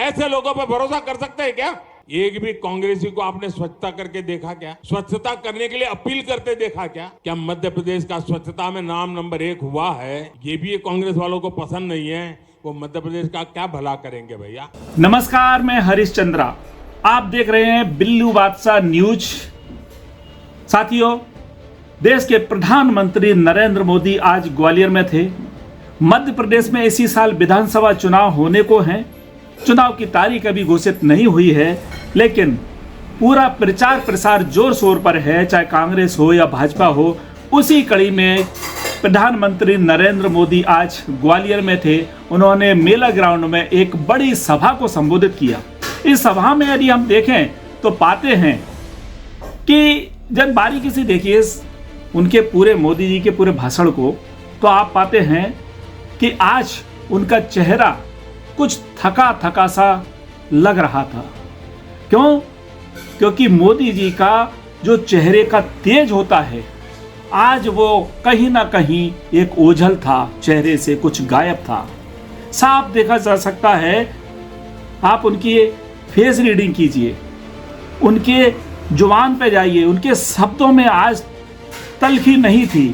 ऐसे लोगों पर भरोसा कर सकते हैं क्या? एक भी कांग्रेसी को आपने स्वच्छता करके देखा क्या? स्वच्छता करने के लिए अपील करते देखा क्या? क्या मध्य प्रदेश का स्वच्छता में नाम नंबर 1 हुआ है? ये भी कांग्रेस वालों को पसंद नहीं है। वो मध्य प्रदेश का क्या भला करेंगे भैया? नमस्कार, मैं हरीश चंद्रा। आप देख रहे हैं बिल्लू बादशाह न्यूज। साथियों, देश के प्रधानमंत्री नरेंद्र मोदी आज ग्वालियर में थे। मध्य प्रदेश में इसी साल विधानसभा चुनाव होने को हैं। चुनाव की तारीख अभी घोषित नहीं हुई है, लेकिन पूरा प्रचार प्रसार जोर शोर पर है, चाहे कांग्रेस हो या भाजपा हो। उसी कड़ी में प्रधानमंत्री नरेंद्र मोदी आज ग्वालियर में थे। उन्होंने मेला ग्राउंड में एक बड़ी सभा को संबोधित किया। इस सभा में यदि हम देखें तो पाते हैं कि जब बारीकी से देखिए उनके पूरे मोदी जी के पूरे भाषण को, तो आप पाते हैं कि आज उनका चेहरा कुछ थका थका सा लग रहा था। क्यों? क्योंकि मोदी जी का जो चेहरे का तेज होता है, आज वो कहीं ना कहीं एक ओझल था, चेहरे से कुछ गायब था। साफ देखा जा सकता है। आप उनकी फेस रीडिंग कीजिए, उनके जुबान पे जाइए, उनके शब्दों में आज तलखी नहीं थी।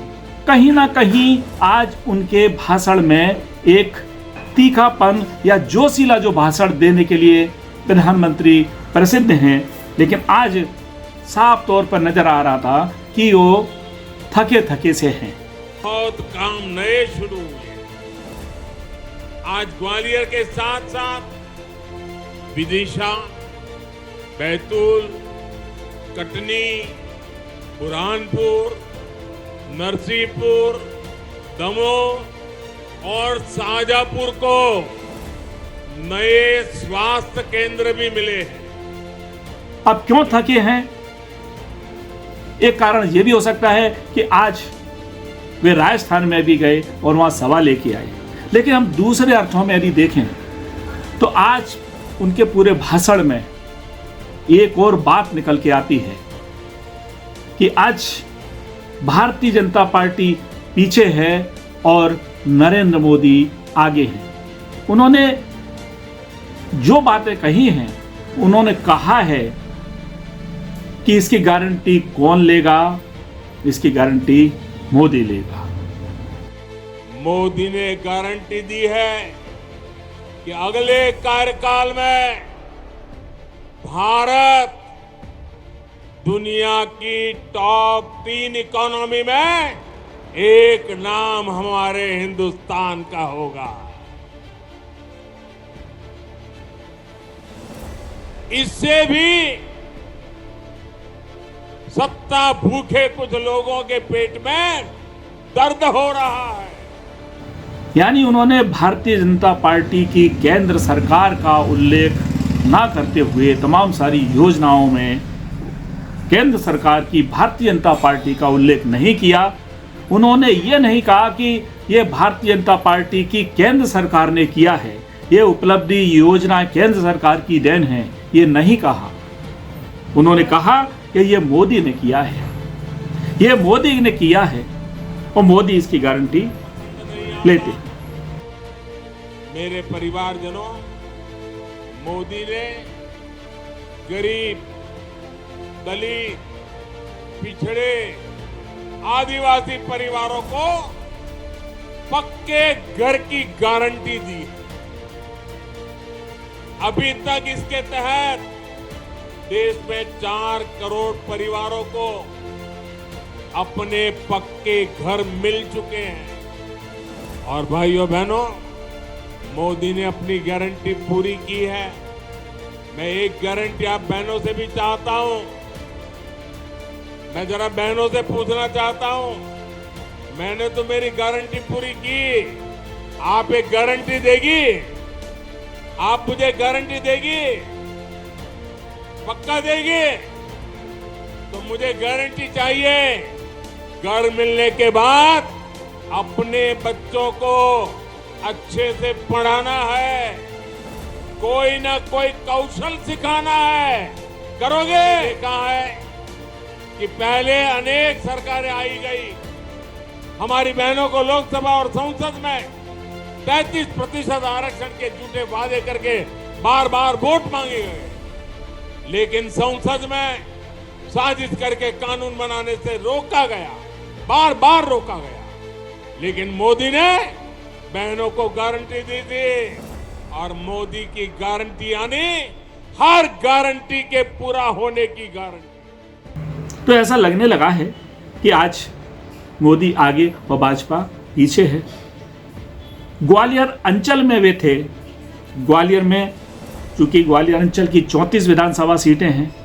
कहीं ना कहीं आज उनके भाषण में एक तीखापन या जोशीला जो भाषण देने के लिए प्रधानमंत्री प्रसिद्ध हैं, लेकिन आज साफ तौर पर नजर आ रहा था कि वो थके थके से हैं। बहुत काम नए शुरू हुए। आज ग्वालियर के साथ साथ विदिशा, बैतूल, कटनी, बुरहानपुर, नरसिंहपुर, दमोह और शाहजहांपुर को नए स्वास्थ्य केंद्र भी मिले हैं। अब क्यों थके हैं? एक कारण यह भी हो सकता है कि आज वे राजस्थान में भी गए और वहां सभा लेके आए। लेकिन हम दूसरे अर्थों में यदि देखें तो आज उनके पूरे भाषण में एक और बात निकल के आती है कि आज भारतीय जनता पार्टी पीछे है और नरेंद्र मोदी आगे हैं। उन्होंने जो बातें कही हैं, उन्होंने कहा है कि इसकी गारंटी कौन लेगा? इसकी गारंटी मोदी लेगा। मोदी ने गारंटी दी है कि अगले कार्यकाल में भारत दुनिया की टॉप 3 इकोनॉमी में एक नाम हमारे हिंदुस्तान का होगा। इससे भी सत्ता भूखे कुछ लोगों के पेट में दर्द हो रहा है। यानी उन्होंने भारतीय जनता पार्टी की केंद्र सरकार का उल्लेख ना करते हुए तमाम सारी योजनाओं में केंद्र सरकार की, भारतीय जनता पार्टी का उल्लेख नहीं किया। उन्होंने ये नहीं कहा कि ये भारतीय जनता पार्टी की केंद्र सरकार ने किया है, ये उपलब्धि योजना केंद्र सरकार की देन है, ये नहीं कहा। उन्होंने कहा कि ये मोदी ने किया है, ये मोदी ने किया है और मोदी इसकी गारंटी लेते। मेरे परिवारजनों, मोदी ने गरीब, दलित, पिछड़े, आदिवासी परिवारों को पक्के घर की गारंटी दी। अभी तक इसके तहत देश में 4 करोड़ परिवारों को अपने पक्के घर मिल चुके हैं। और भाइयों बहनों, मोदी ने अपनी गारंटी पूरी की है। मैं एक गारंटी आप बहनों से भी चाहता हूं। मैं जरा बहनों से पूछना चाहता हूं, मैंने तो मेरी गारंटी पूरी की, आप एक गारंटी देगी? आप मुझे गारंटी देगी? पक्का देगी? तो मुझे गारंटी चाहिए। घर मिलने के बाद अपने बच्चों को अच्छे से पढ़ाना है, कोई ना कोई कौशल सिखाना है। करोगे? कहा है कि पहले अनेक सरकारें आई गई, हमारी बहनों को लोकसभा और संसद में 33% आरक्षण के झूठे वादे करके बार बार वोट मांगे गए, लेकिन संसद में साजिश करके कानून बनाने से रोका गया, बार बार रोका गया। लेकिन मोदी ने बहनों को गारंटी दी थी, और मोदी की गारंटी यानी हर गारंटी के पूरा होने की गारंटी। तो ऐसा लगने लगा है कि आज मोदी आगे और भाजपा पीछे है। ग्वालियर अंचल में वे थे। ग्वालियर में चूंकि ग्वालियर अंचल की 34 विधानसभा सीटें हैं,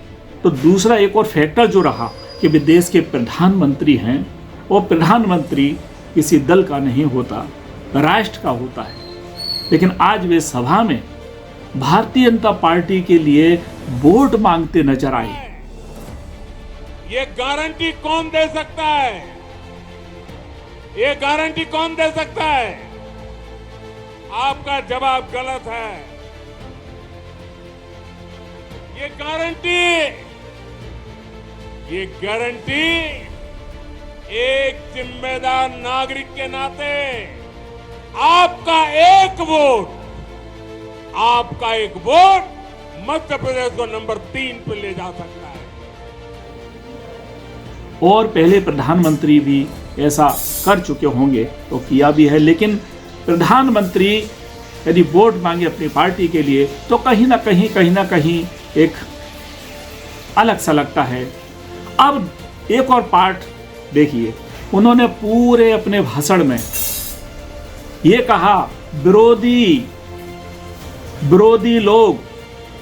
तो दूसरा एक और फैक्टर जो रहा कि वे देश के प्रधानमंत्री हैं, और प्रधानमंत्री किसी दल का नहीं होता, राष्ट्र का होता है। लेकिन आज वे सभा में भारतीय जनता पार्टी के लिए वोट मांगते नजर आए। ये गारंटी कौन दे सकता है? ये गारंटी कौन दे सकता है? आपका जवाब गलत है। ये गारंटी एक जिम्मेदार नागरिक के नाते आपका एक वोट मध्य प्रदेश को नंबर 3 पे ले जा सकता है। और पहले प्रधानमंत्री भी ऐसा कर चुके होंगे, तो किया भी है। लेकिन प्रधानमंत्री यदि वोट मांगे अपनी पार्टी के लिए, तो कहीं ना कहीं एक अलग सा लगता है। अब एक और पार्ट देखिए, उन्होंने पूरे अपने भाषण में ये कहा, विरोधी लोग,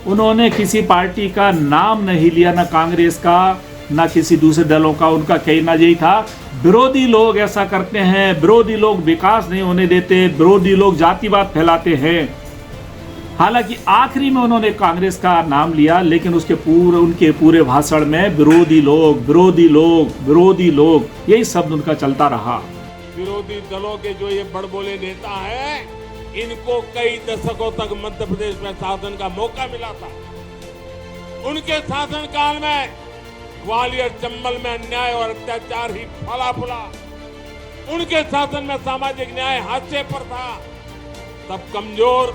उन्होंने किसी पार्टी का नाम नहीं लिया, ना कांग्रेस का ना किसी दूसरे दलों का। उनका कहना यही था, विरोधी लोग ऐसा करते हैं, विरोधी लोग विकास नहीं होने देते, विरोधी लोग जातिवाद फैलाते हैं। हालांकि आखिरी में उन्होंने कांग्रेस का नाम लिया, लेकिन उनके पूरे भाषण में विरोधी लोग यही शब्द उनका चलता रहा। विरोधी दलों के जो ये बड़बोले नेता हैं, इनको कई दशकों तक मध्य प्रदेश में शासन का मौका मिला था। उनके शासनकाल में ग्वालियर चंबल में अन्याय और अत्याचार ही फला फूला। उनके शासन में सामाजिक न्याय हाशिए पर था। तब कमजोर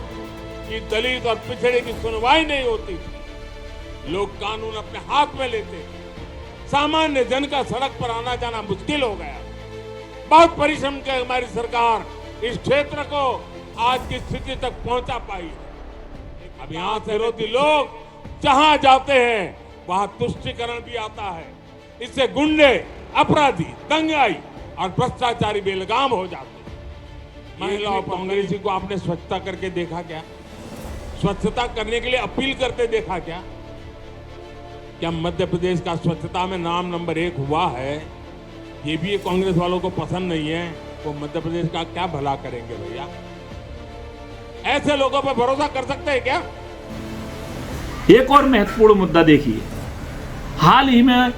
की, दलित और पिछड़े की सुनवाई नहीं होती थी। लोग कानून अपने हाथ में लेते थे। सामान्य जन का सड़क पर आना जाना मुश्किल हो गया। बहुत परिश्रम के हमारी सरकार इस क्षेत्र को आज की स्थिति तक पहुंचा पाई है। अब यहां से विरोधी लोग जहां जाते हैं वहां तुष्टीकरण भी आता है। इससे गुंडे, अपराधी, दंगाई और भ्रष्टाचारी बेलगाम हो जाते हैं। महिलाओं पर अंग्रेजी को आपने स्वच्छता करके देखा क्या? स्वच्छता करने के लिए अपील करते देखा क्या? क्या मध्य प्रदेश का स्वच्छता में नाम नंबर 1 हुआ है? ये भी कांग्रेस वालों को पसंद नहीं है। वो मध्य प्रदेश का क्या भला करेंगे भैया? ऐसे लोगों पर भरोसा कर सकते हैं क्या? एक और महत्वपूर्ण मुद्दा देखिए, हाल ही में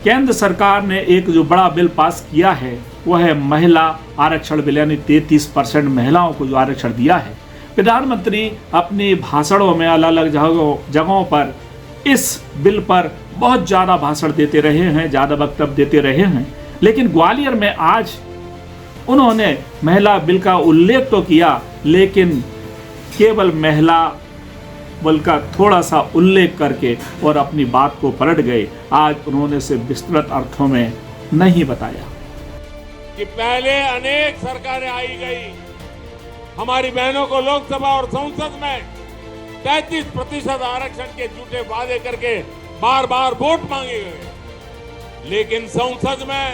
केंद्र सरकार ने एक जो बड़ा बिल पास किया है, वह है महिला आरक्षण बिल, यानी 33% महिलाओं को जो आरक्षण दिया है। प्रधानमंत्री अपने भाषणों में अलग अलग जगहों पर इस बिल पर बहुत ज़्यादा भाषण देते रहे हैं, ज़्यादा वक्तव्य देते रहे हैं। लेकिन ग्वालियर में आज उन्होंने महिला बिल का उल्लेख तो किया, लेकिन केवल महिला बल का थोड़ा सा उल्लेख करके और अपनी बात को पलट गए। आज उन्होंने इसे विस्तृत अर्थों में नहीं बताया कि पहले अनेक सरकारें आई गई, हमारी बहनों को लोकसभा और संसद में 33% आरक्षण के झूठे वादे करके बार बार वोट मांगे गए। लेकिन संसद में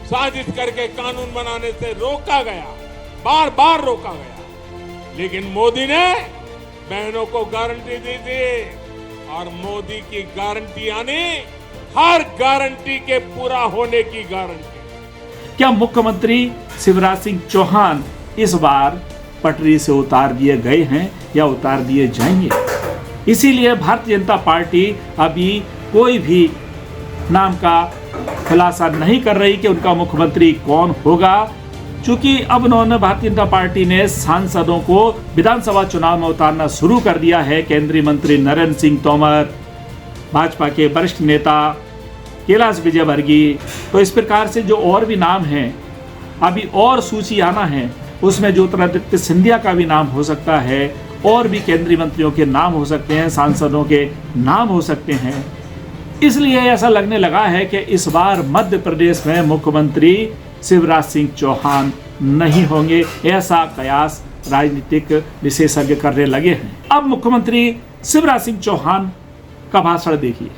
साजिश करके कानून बनाने से रोका गया, बार बार रोका गया। लेकिन मोदी ने बहनों को गारंटी दी थी, और मोदी की गारंटी यानी हर गारंटी के पूरा होने की गारंटी। क्या मुख्यमंत्री शिवराज सिंह चौहान इस बार पटरी से उतार दिए गए हैं या उतार दिए जाएंगे? इसीलिए भारतीय जनता पार्टी अभी कोई भी नाम का खुलासा नहीं कर रही कि उनका मुख्यमंत्री कौन होगा, चूंकि अब उन्होंने भारतीय जनता पार्टी ने सांसदों को विधानसभा चुनाव में उतारना शुरू कर दिया है। केंद्रीय मंत्री नरेंद्र सिंह तोमर, भाजपा के वरिष्ठ नेता कैलाश विजयवर्गीय, तो इस प्रकार से जो और भी नाम हैं, अभी और सूची आना है, उसमें ज्योतिरादित्य सिंधिया का भी नाम हो सकता है, और भी केंद्रीय मंत्रियों के नाम हो सकते हैं, सांसदों के नाम हो सकते हैं। इसलिए ऐसा लगने लगा है कि इस बार मध्य प्रदेश में मुख्यमंत्री शिवराज सिंह चौहान नहीं होंगे, ऐसा कयास राजनीतिक विशेषज्ञ करने लगे हैं। अब मुख्यमंत्री शिवराज सिंह चौहान का भाषण देखिए।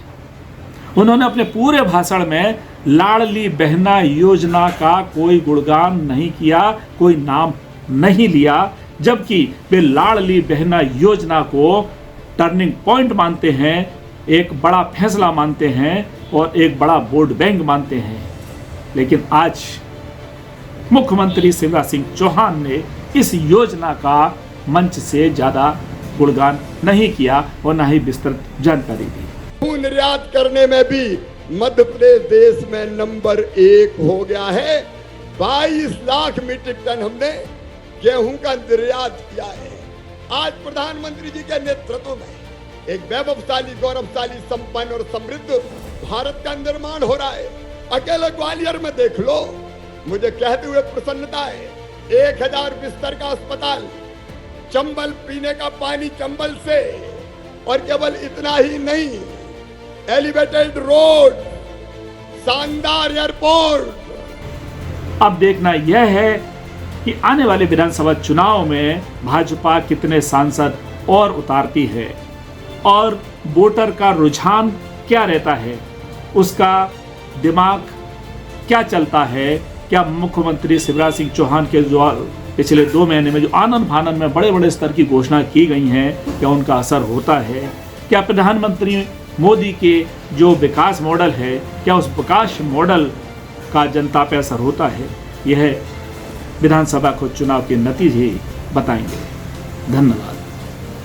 उन्होंने अपने पूरे भाषण में लाडली बहना योजना का कोई गुणगान नहीं किया, कोई नाम नहीं लिया, जबकि वे लाडली बहना योजना को टर्निंग पॉइंट मानते हैं, एक बड़ा फैसला मानते हैं और एक बड़ा वोट बैंक मानते हैं। लेकिन आज मुख्यमंत्री शिवराज सिंह चौहान ने इस योजना का मंच से ज्यादा गुणगान नहीं किया और न ही विस्तृत जानकारी दी। निर्यात करने में भी मध्य प्रदेश देश में नंबर 1 हो गया है। 22 लाख मीट्रिक टन हमने गेहूं का निर्यात किया है। आज प्रधानमंत्री जी के नेतृत्व में एक वैभवशाली, गौरवशाली, संपन्न और समृद्ध भारत का निर्माण हो रहा है। अकेले ग्वालियर में देख लो, मुझे कहते हुए प्रसन्नता है, 1000 बिस्तर का अस्पताल, चंबल पीने का पानी चंबल से, और केवल इतना ही नहीं, एलिवेटेड रोड, शानदार एयरपोर्ट। अब देखना यह है कि आने वाले विधानसभा चुनाव में भाजपा कितने सांसद और उतारती है और वोटर का रुझान क्या रहता है, उसका दिमाग क्या चलता है। क्या मुख्यमंत्री शिवराज सिंह चौहान के जो पिछले 2 महीने में जो आनन फानन में बड़े बड़े स्तर की घोषणा की गई हैं, क्या उनका असर होता है? क्या प्रधानमंत्री मोदी के जो विकास मॉडल है, क्या उस विकास मॉडल का जनता पे असर होता है? यह विधानसभा को चुनाव के नतीजे बताएंगे। धन्यवाद।